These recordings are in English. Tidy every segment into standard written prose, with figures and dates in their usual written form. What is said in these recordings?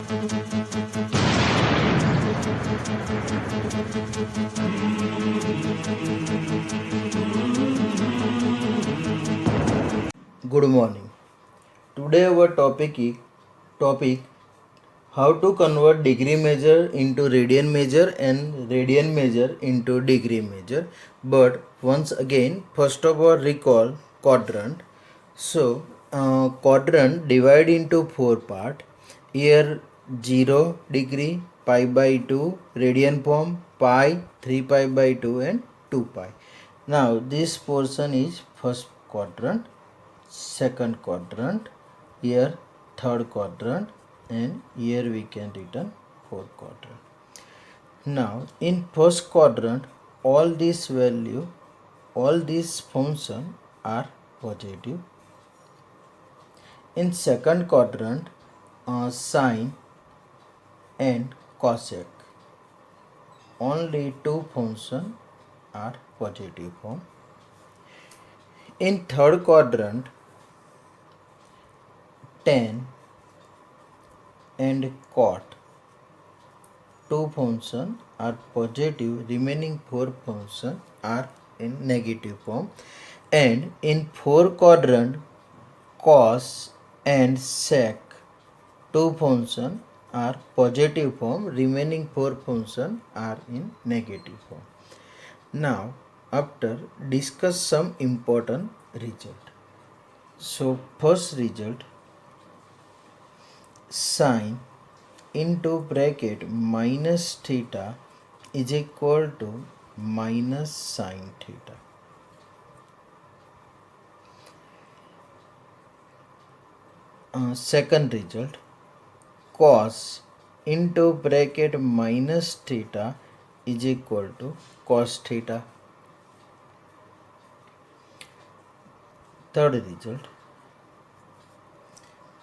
Good morning. Today our topic how to convert degree measure into radian measure and radian measure into degree measure. But once again, first of all, recall quadrant. So quadrant divide into four part. Here 0 degree, pi by 2, radian form, pi, 3 pi by 2 and 2 pi. Now this portion is first quadrant, second quadrant, here third quadrant, and here we can written fourth quadrant. Now in first quadrant, all these value, all these function are positive. In second quadrant, sine and cosec, only two function are positive form. In third quadrant, tan and cot, two function are positive, remaining four function are in negative form. And in fourth quadrant, cos and sec, two function are positive form, remaining four function are in negative form. Now after discuss some important result. So first result, sine into bracket minus theta is equal to minus sine theta. Second result, cos into bracket minus theta is equal to cos theta. Third result,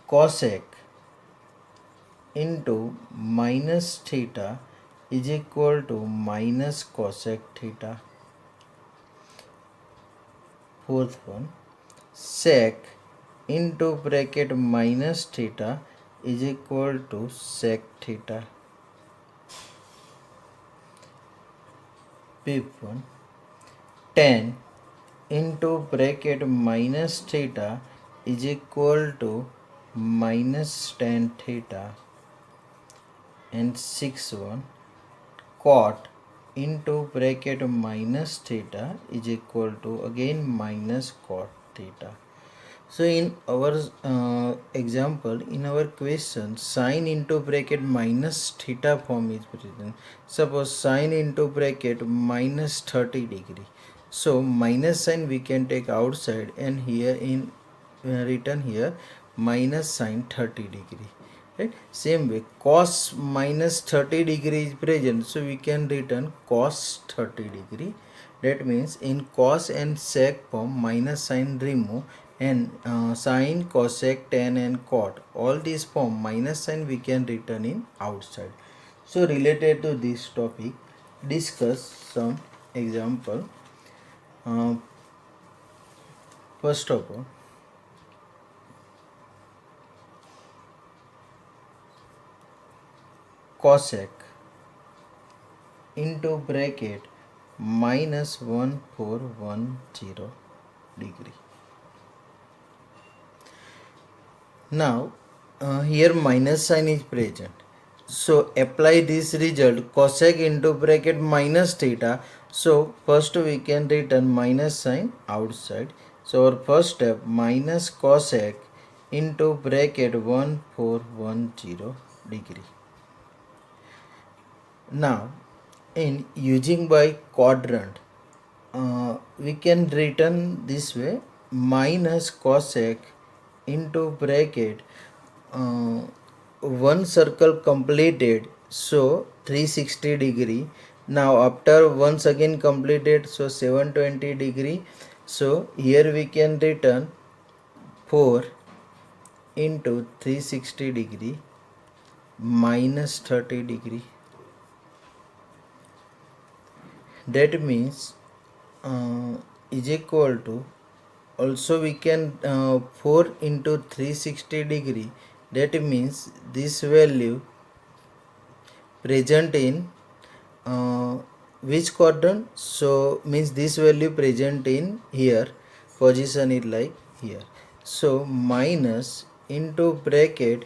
cosec into minus theta is equal to minus cosec theta. Fourth one, sec into bracket minus theta is equal to sec theta. Fifth one, tan into bracket minus theta is equal to minus tan theta. And sixth one, cot into bracket minus theta is equal to again minus cot theta. So in our example, in our question, sine into bracket minus theta form is present. Suppose sine into bracket minus 30 degree. So minus sign we can take outside, and here in written here minus sine 30 degree. Right? Same way, cos minus 30 degree is present, so we can written cos 30 degree. That means in cos and sec form minus sign remove, and sine, cosec, tan and cot, all these form minus sign we can written in outside. So related to this topic, discuss some example. First of all, cosec into bracket minus 1410 degree. Now here minus sign is present, so apply this result cosec into bracket minus theta. So first we can written minus sign outside. So our first step, minus cosec into bracket 1410 degree. Now in using by quadrant, we can written this way, minus cosec into bracket one circle completed, so 360 degree. Now after once again completed, so 720 degree. So here we can written 4 into 360 degree minus 30 degree. That means is equal to, also we can 4 into 360 degree, that means this value present in which quadrant? So means this value present in here, position it like here. So minus into bracket,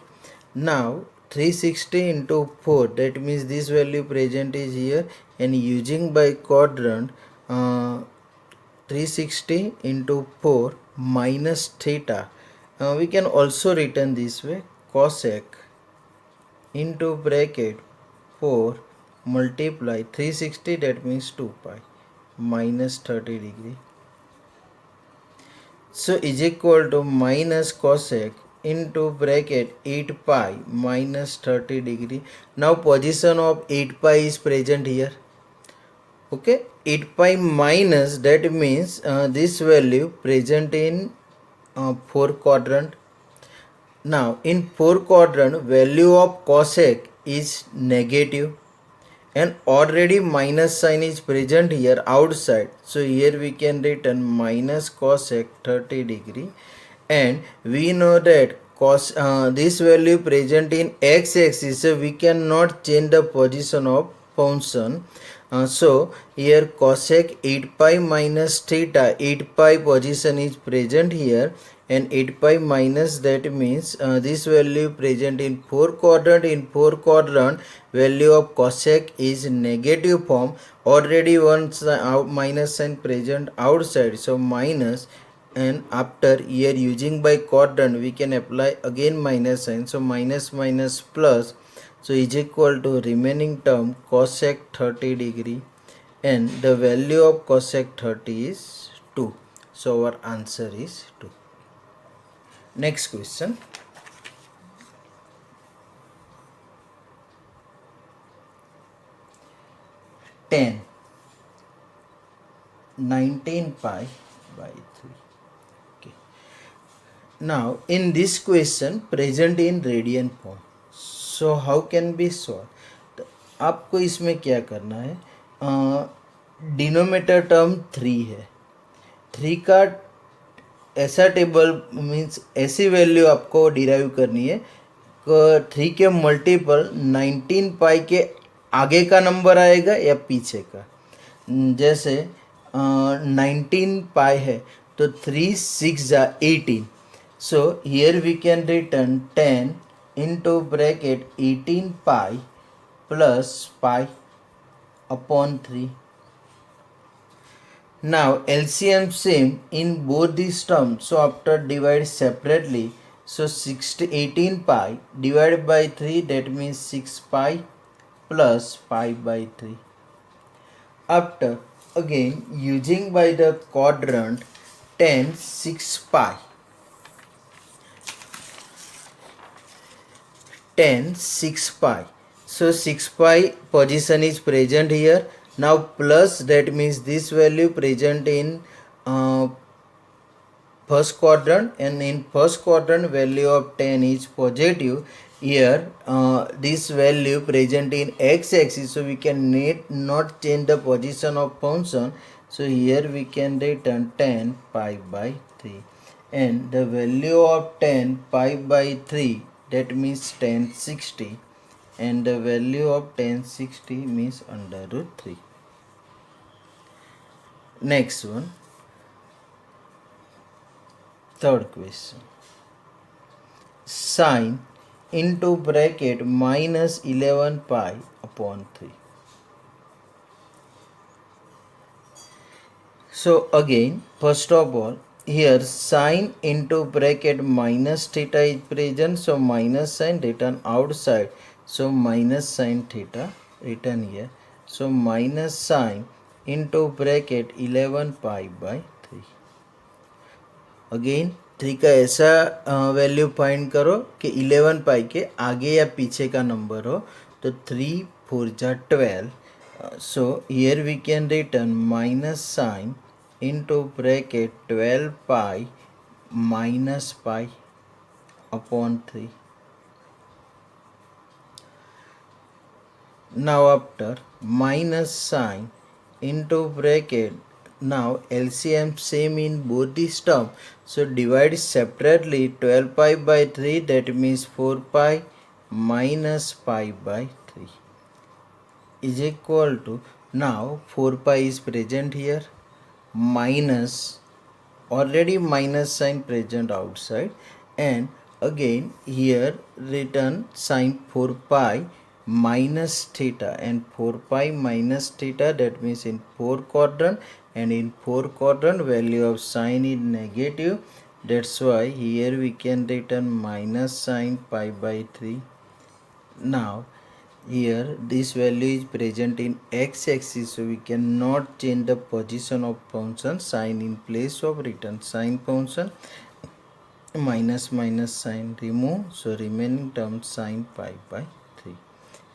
now 360 into 4, that means this value present is here, and using by quadrant 360 into 4 minus theta, we can also written this way, cosec into bracket 4 multiply 360, that means 2 pi minus 30 degree. So is equal to minus cosec into bracket 8 pi minus 30 degree. Now position of 8 pi is present here. Okay, 8 pi minus, that means this value present in 4 quadrant. Now in 4 quadrant, value of cosec is negative, and already minus sign is present here outside. So here we can written minus cosec 30 degree, and we know that this value present in x axis, so we cannot change the position of function. So here cosec 8 pi minus theta, 8 pi position is present here, and 8 pi minus, that means this value present in 4 quadrant. In 4 quadrant, value of cosec is negative form, already one minus sign present outside, so minus, and after here using by quadrant we can apply again minus sign, so minus minus plus, so is equal to remaining term cosec 30 degree, and the value of cosec 30 is 2. So our answer is 2. Next question. Ten 19 pi by 3. Okay. Now in this question present in radian form. So how can be solved? तो आपको इसमें क्या करना है, denominator term 3 है, 3 का ऐसा table means ऐसी वैल्यू आपको डिराइव करनी है, 3 के मल्टीपल 19 पाई के आगे का नंबर आएगा या पीछे का. जैसे 19 पाई है तो 3 6 18. So here we can return 10 into bracket 18 pi plus pi upon 3. Now LCM same in both these terms, so after divide separately, so 18 pi divided by 3, that means 6 pi plus pi by 3. After again using by the quadrant 10 6 pi 10 6 pi, so 6 pi position is present here. Now plus, that means this value present in first quadrant, and in first quadrant value of 10 is positive. Here this value present in x axis, so we can not change the position of function. So here we can return 10 pi by 3, and the value of 10 pi by 3, that means 1060, and the value of 1060 means under root 3. Next one, third question. Sine into bracket minus 11 pi upon 3. So again, first of all, here sine into bracket minus theta is present, so minus sign written outside, so minus sine theta written here, so minus sine into bracket 11 pi by 3. Again 3 का ऐसा value find करो कि 11 पाई के आगे या पीछे का number हो, तो 3 4 जा 12. So here we can return minus sign into bracket 12 pi minus pi upon 3. Now after minus sign into bracket, now LCM same in both these terms, so divide separately 12 pi by 3, that means 4 pi minus pi by 3. is equal to, now 4 pi is present here, minus, already minus sign present outside, and again here written sin 4 pi minus theta, and 4 pi minus theta, that means in 4 quadrant, and in 4 quadrant value of sine is negative, that's why here we can written minus sine pi by 3. Now here this value is present in x-axis, so we cannot change the position of function. Sign in place of written sine function, minus minus sign remove, so remaining term sine pi by 3,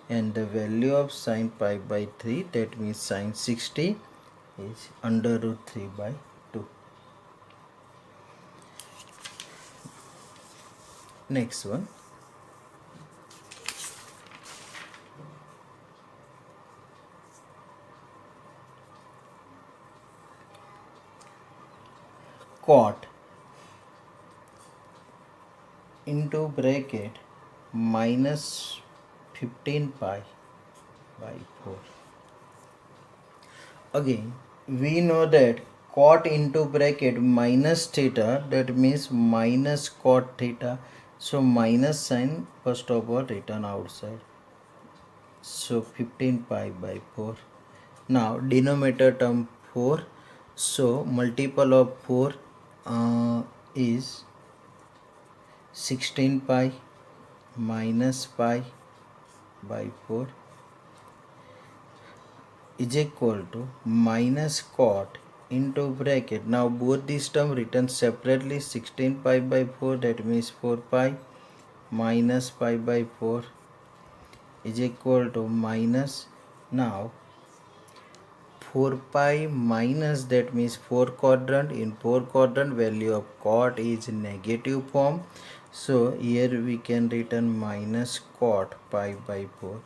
and the value of sine pi by 3, that means sine 60, is under root 3 by 2. Next one, cot into bracket minus 15 pi by 4. Again we know that cot into bracket minus theta, that means minus cot theta, so minus sign first of all written outside, so 15 pi by 4. Now denominator term 4, so multiple of 4 is 16 pi minus pi by 4 is equal to minus cot into bracket, now both these term written separately, 16 pi by 4, that means 4 pi minus pi by 4 is equal to minus, now 4 pi minus, that means 4 quadrant, in 4 quadrant value of cot is negative form, so here we can written minus cot pi by 4.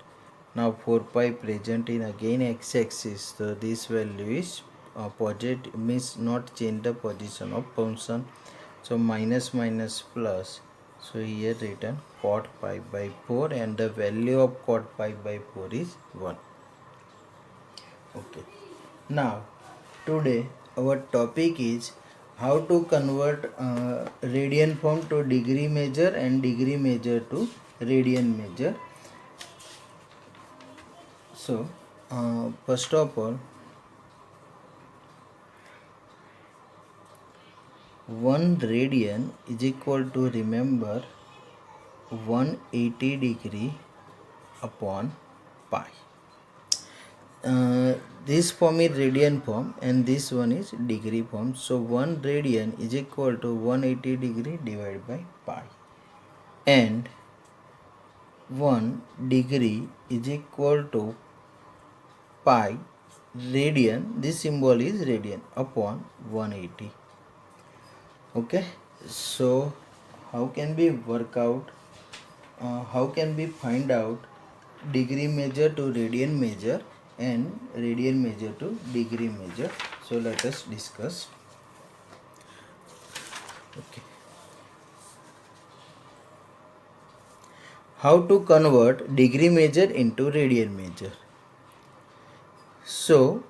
Now 4 pi present in again x-axis, so this value is positive, means not change the position of function, so minus minus plus, so here written cot pi by 4, and the value of cot pi by 4 is 1. Okay, now today our topic is how to convert radian form to degree measure and degree measure to radian measure. So first of all, 1 radian is equal to, remember, 180 degree upon pi. This form is radian form and this one is degree form, so 1 radian is equal to 180 degree divided by pi, and 1 degree is equal to pi radian, this symbol is radian, upon 180. Okay, so how can we work out, how can we find out degree measure to radian measure and radian measure to degree measure? So let us discuss. Okay, how to convert degree measure into radian measure. So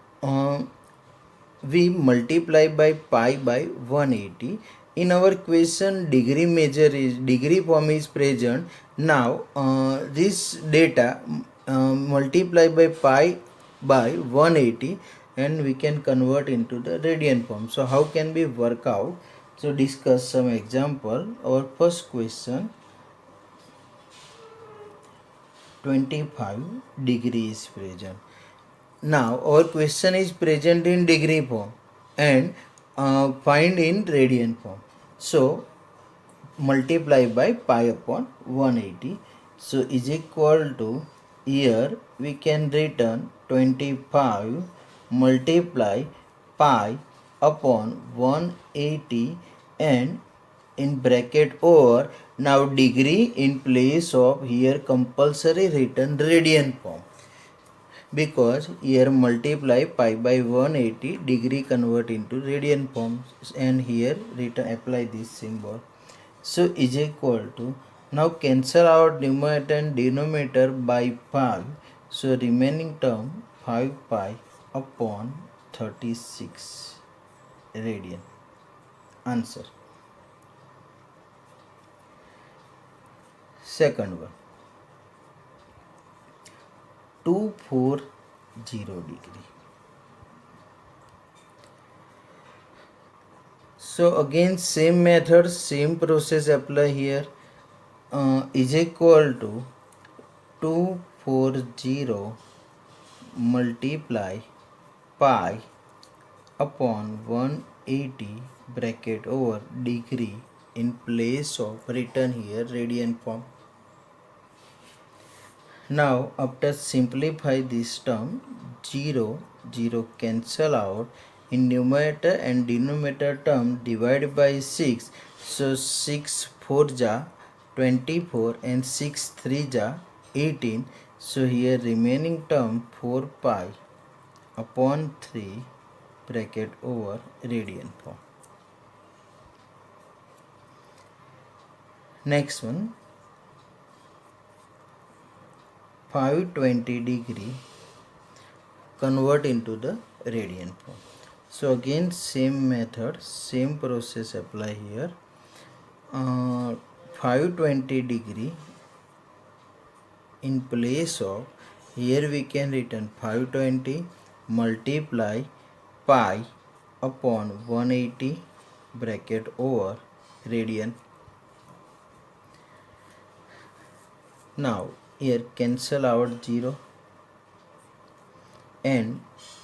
we multiply by pi by 180. In our question degree measure is, degree form is present. Now this data multiply by pi by 180 and we can convert into the radian form. So how can we work out? So discuss some example. Our first question, 25 degree is present. Now our question is present in degree form and find in radian form. So multiply by pi upon 180. So is equal to, here we can written 25 multiply pi upon 180 and in bracket over, now degree in place of here compulsory written radian form, because here multiply pi by 180, degree convert into radian form, and here written apply this symbol. So is equal to, now cancel out numerator and denominator by 5, So remaining term 5 pi upon 36 radian. Answer. Second one, 240 degree. So again same method, same process apply here. Is equal to 240 multiply pi upon 180 bracket over degree in place of written here radian form. Now after simplify this term, 0 cancel out, in numerator and denominator term divided by 6. So 6 4 ja 24 and 6 3 ja 18. So here remaining term 4 pi upon 3 bracket over radian form. Next one, 520 degree convert into the radian form. So again same method, same process apply here. 520 degree in place of, here we can written 520 multiply pi upon 180 bracket over radian. Now here cancel out 0 and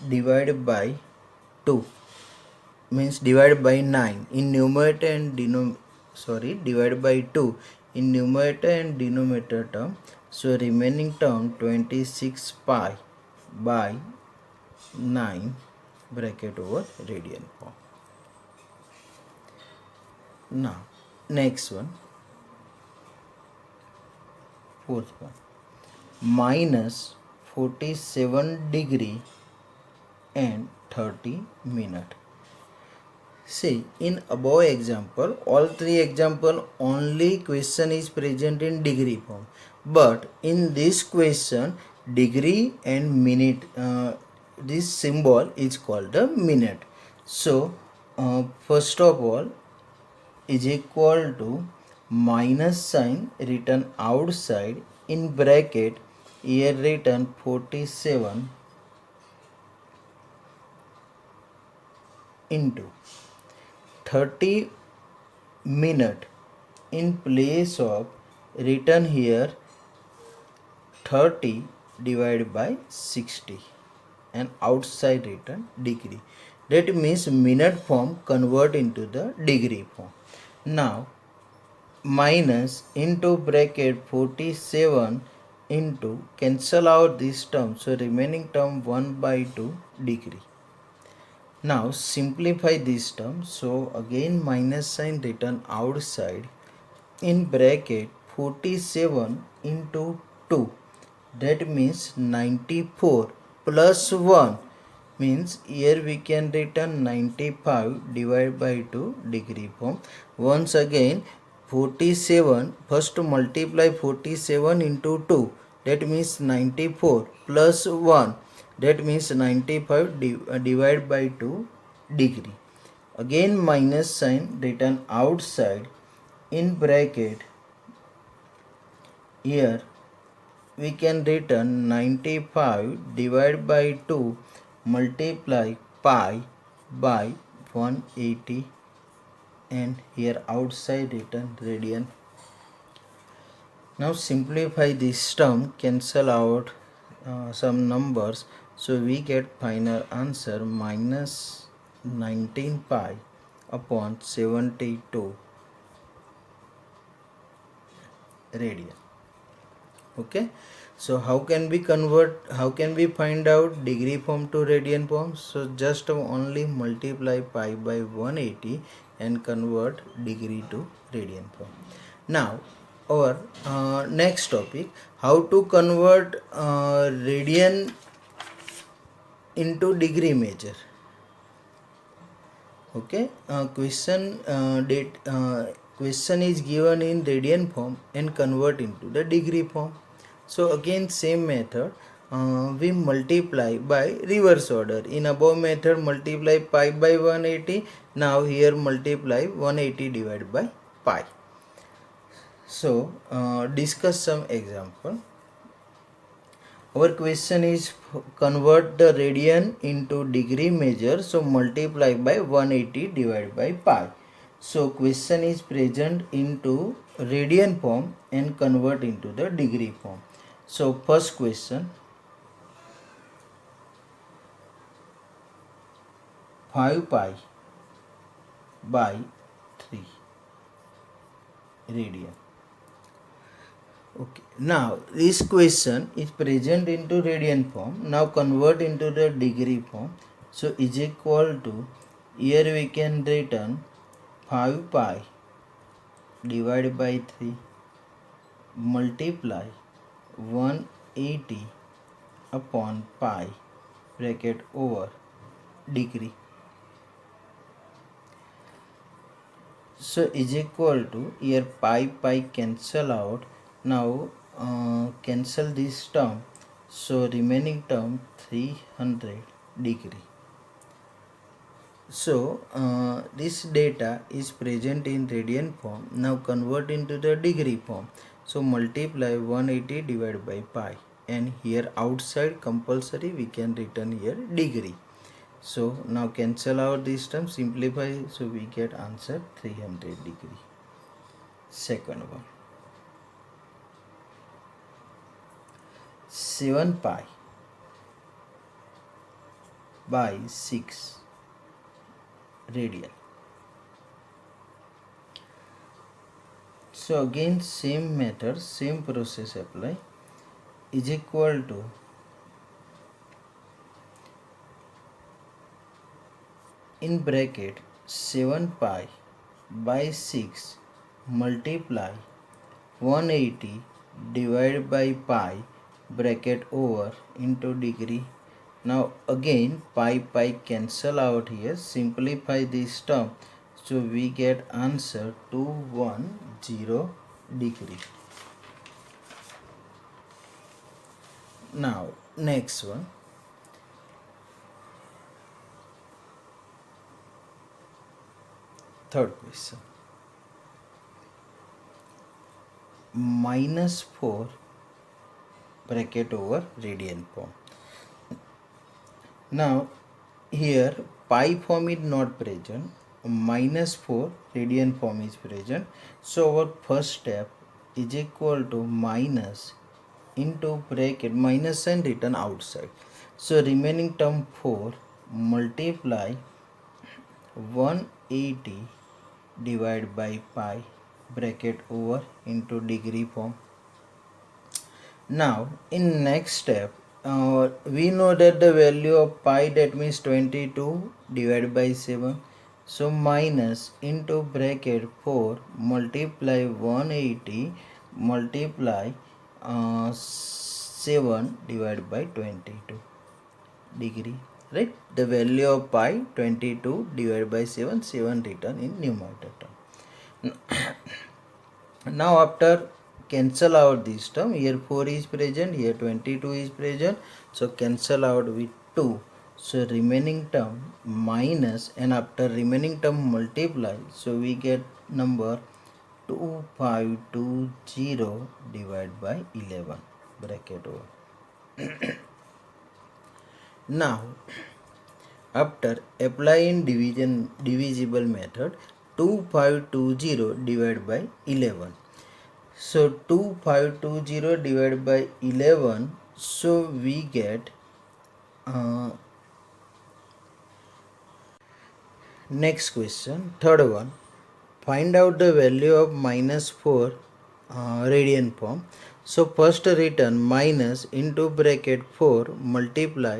divided by 2, means divided by 9 in numerator and divided by 2 in numerator and denominator term. So remaining term 26 pi by 9 bracket over radian form. Now next one, fourth one, minus 47 degree and 30 minute. See, in above example, all three example only question is present in degree form, but in this question degree and minute, this symbol is called the minute. So first of all is equal to minus sign written outside, in bracket here written 47 into 30 minute, in place of written here 30 divided by 60 and outside written degree. That means minute form convert into the degree form. Now minus into bracket 47 into cancel out this term, so remaining term 1 by 2 degree. Now simplify this term, so again minus sign written outside, in bracket 47 into 2, that means 94 plus 1, means here we can written 95 divided by 2 degree form. Once again 47, first multiply 47 into 2, that means 94 plus 1, that means 95 divided by 2 degree. Again minus sign written outside, in bracket here we can written 95 divided by 2 multiply pi by 180, and here outside written radian. Now simplify this term, cancel out some numbers, so we get final answer minus 19 pi upon 72 radian. Okay, so how can we find out degree form to radian form? So just only multiply pi by 180 and convert degree to radian form. Now our next topic, how to convert radian into degree measure. Okay, question is given in radian form and convert into the degree form. So again same method, we multiply by reverse order. In above method multiply pi by 180. Now here multiply 180 divided by pi. So discuss some example. Our question is convert the radian into degree measure. So multiply by 180 divided by pi. So question is present into radian form and convert into the degree form. So first question, 5 pi by 3 radian. Okay, now this question is present into radian form. Now convert into the degree form. So is equal to, here we can written 5 pi divided by 3 multiply 180 upon pi bracket over degree. So is equal to, here pi cancel out. Now cancel this term. So remaining term 300 degree. So this data is present in radian form. Now convert into the degree form. So multiply 180 divided by pi, and here outside compulsory we can written here degree. So now cancel out this term, simplify, so we get answer 300 degree. Second one, 7 pi by 6 radian. So again same method, same process apply. Is equal to, in bracket 7 pi by 6 multiply 180 divided by pi bracket over into degree. Now again pi cancel out here, simplify this term, so we get answer 210 degree. Now next one, third question, -4 bracket over radian form. Now here pi form is not present, -4 radian form is present. So our first step is equal to minus into bracket, minus sign written outside. So remaining term 4 multiply 180 divided by pi bracket over into degree form. Now in next step we know that the value of pi, that means 22 divided by 7. So minus into bracket 4 multiply 180 multiply 7 divided by 22 degree, right? The value of pi 22 divided by 7 written in numerator term. Now after cancel out this term, here 4 is present, here 22 is present, so cancel out with 2. So remaining term minus, and after remaining term multiply, so we get number 2520 divided by 11 bracket over. Now after applying divisible method, 2520 divided by 11. So 2520 divided by 11, so we get next question, third one, find out the value of -4 radian form. So first written minus into bracket 4 multiply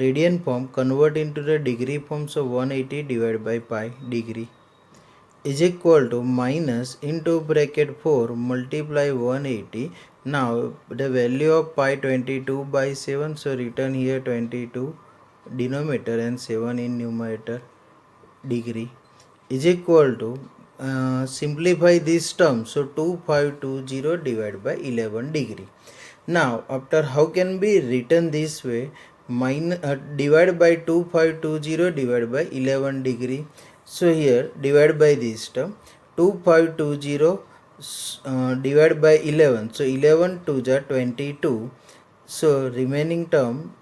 radian form, convert into the degree form, so 180 divided by pi degree is equal to minus into bracket 4 multiply 180. Now the value of pi 22 by 7, so written here 22 denominator and 7 in numerator degree is equal to simplify this term, so 2520 divided by 11 degree. Now after how can be written this way, divide by 2520 divided by 11 degree. So here divide by this term 2520 divided by 11, so 11 2 ja 22, so remaining term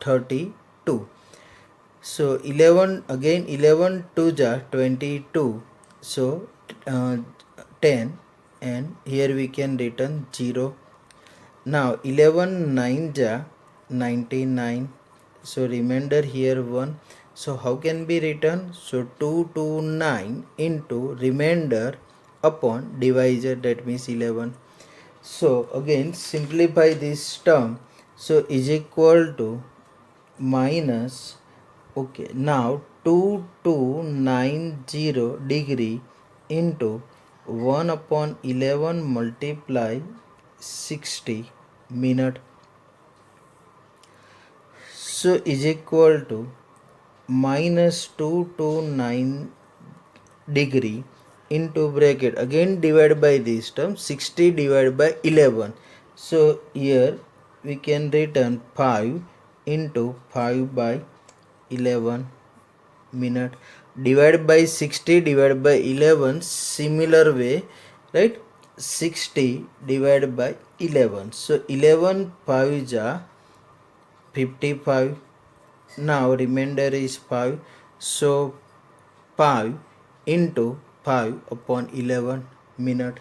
32. So 11 again 11 2 ja 22, so 10, and here we can return 0. Now 11 9 ja 99, so remainder here 1. So how can be written? So 229 into remainder upon divisor, that means 11. So again simplify this term, so is equal to minus, okay, now 2290 degree into 1 upon 11 multiply 60 minute, so is equal to minus 229 degree into bracket, again divide by this term 60 divided by 11. So here we can return 5 into 5 by 11 minute, divided by 60 divided by 11, similar way, right? 60 divided by 11, so 11 5 is 55. Now remainder is 5, so 5 into 5 upon 11 minute,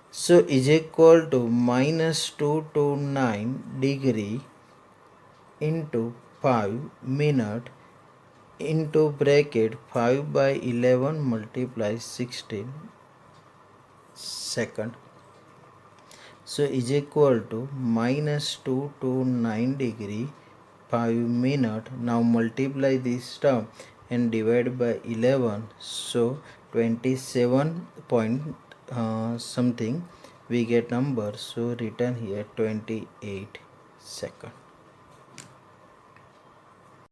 so is equal to minus 229 degree into 5 minute into bracket 5 by 11 multiply 16 second, so is equal to minus 229 degree 5 minute. Now multiply this term and divide by 11, so 27 point something we get number, so written here 28 second.